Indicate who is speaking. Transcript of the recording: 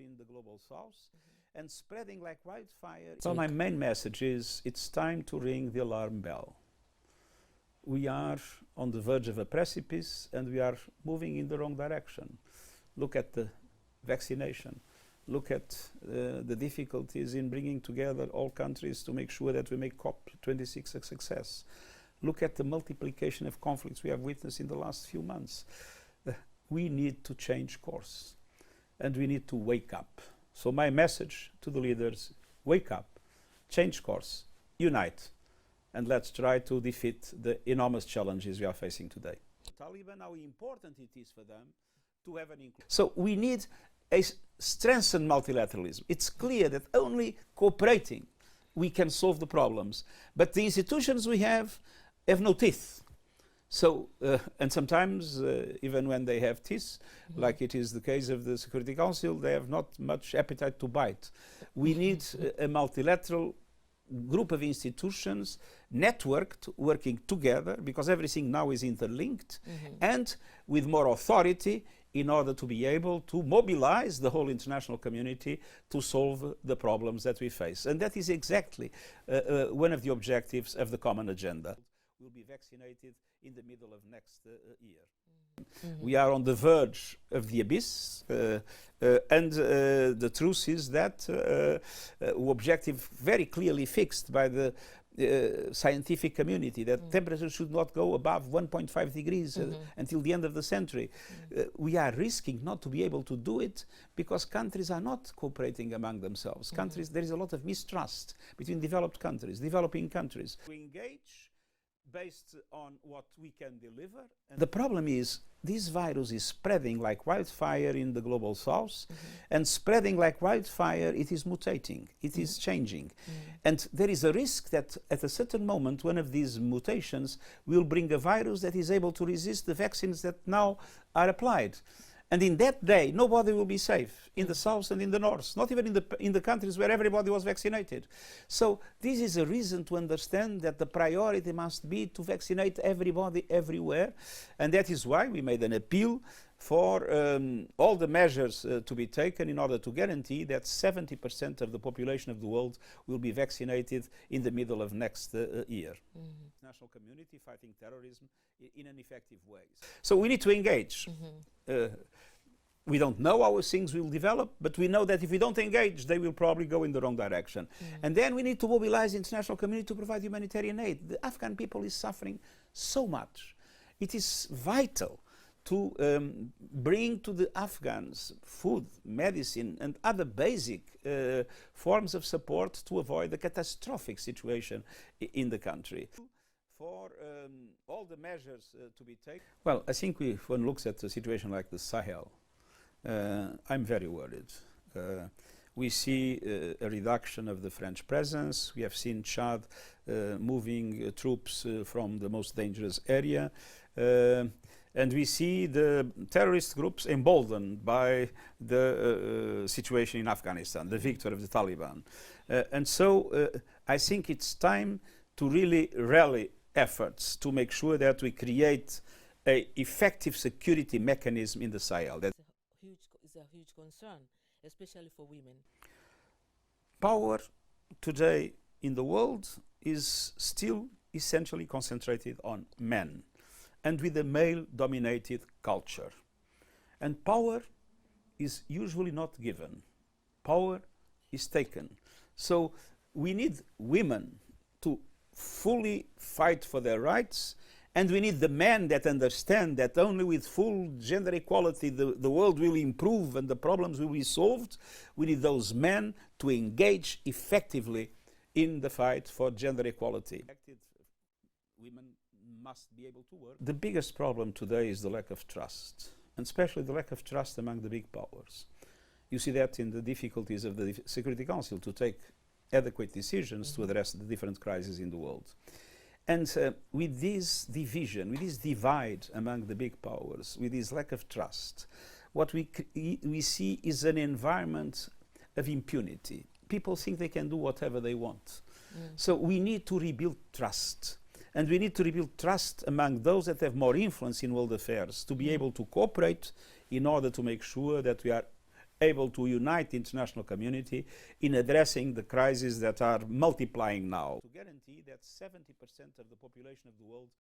Speaker 1: in the global south and spreading like wildfire. So my main message is it's time to ring the alarm bell. We are on the verge of a precipice and we are moving in the wrong direction. Look at the vaccination. Look at the difficulties in bringing together all countries to make sure that we make COP26 a success. Look at the multiplication of conflicts we have witnessed in the last few months. We need to change course and we need to wake up. So my message to the leaders, wake up, change course, unite, and let's try to defeat the enormous challenges we are facing today. Taliban, how important it is for them to have an inclusion. So we need a strengthened multilateralism. It's clear that only cooperating we can solve the problems. But the institutions we have no teeth. So, and sometimes, even when they have teeth, like it is the case of the Security Council, they have not much appetite to bite. We need a multilateral group of institutions, networked, working together, because everything now is interlinked, and with more authority in order to be able to mobilize the whole international community to solve the problems that we face. And that is exactly one of the objectives of the common agenda. Will be vaccinated in the middle of next year. We are on the verge of the abyss, and the truth is that objective very clearly fixed by the scientific community, that temperature should not go above 1.5 degrees until the end of the century. We are risking not to be able to do it because countries are not cooperating among themselves. Countries, there is a lot of mistrust between developed countries, developing countries. We engage based on what we can deliver. And the problem is this virus is spreading like wildfire in the global south, and spreading like wildfire, it is mutating, it is changing. And there is a risk that at a certain moment one of these mutations will bring a virus that is able to resist the vaccines that now are applied. And in that day, nobody will be safe in the south and in the north, not even in the countries where everybody was vaccinated. So this is a reason to understand that the priority must be to vaccinate everybody everywhere. And that is why we made an appeal for all the measures to be taken in order to guarantee that 70% of the population of the world will be vaccinated in the middle of next year. International community fighting terrorism in an effective way. So we need to engage. We don't know how things will develop, but we know that if we don't engage, they will probably go in the wrong direction. And then we need to mobilize the international community to provide humanitarian aid. The Afghan people is suffering so much. It is vital to bring to the Afghans food, medicine, and other basic forms of support to avoid the catastrophic situation in the country. For all the measures to be taken. Well, I think if one looks at a situation like the Sahel, I'm very worried. We see a reduction of the French presence. We have seen Chad moving troops from the most dangerous area. And we see the terrorist groups emboldened by the situation in Afghanistan, the victory of the Taliban. And so I think it's time to really rally efforts to make sure that we create an effective security mechanism in the Sahel. That
Speaker 2: is a huge concern, especially for women.
Speaker 1: Power today in the world is still essentially concentrated on men, and with a male-dominated culture. And power is usually not given. Power is taken. So we need women to fully fight for their rights, and we need the men that understand that only with full gender equality the world will improve and the problems will be solved. We need those men to engage effectively in the fight for gender equality. Women must be able to work. The biggest problem today is the lack of trust, and especially the lack of trust among the big powers. You see that in the difficulties of the Security Council to take adequate decisions to address the different crises in the world. And with this division, with this divide among the big powers, with this lack of trust, what we see is an environment of impunity. People think they can do whatever they want. So we need to rebuild trust. And we need to rebuild trust among those that have more influence in world affairs to be able to cooperate in order to make sure that we are able to unite the international community in addressing the crises that are multiplying now. To guarantee that 70% of the population of the world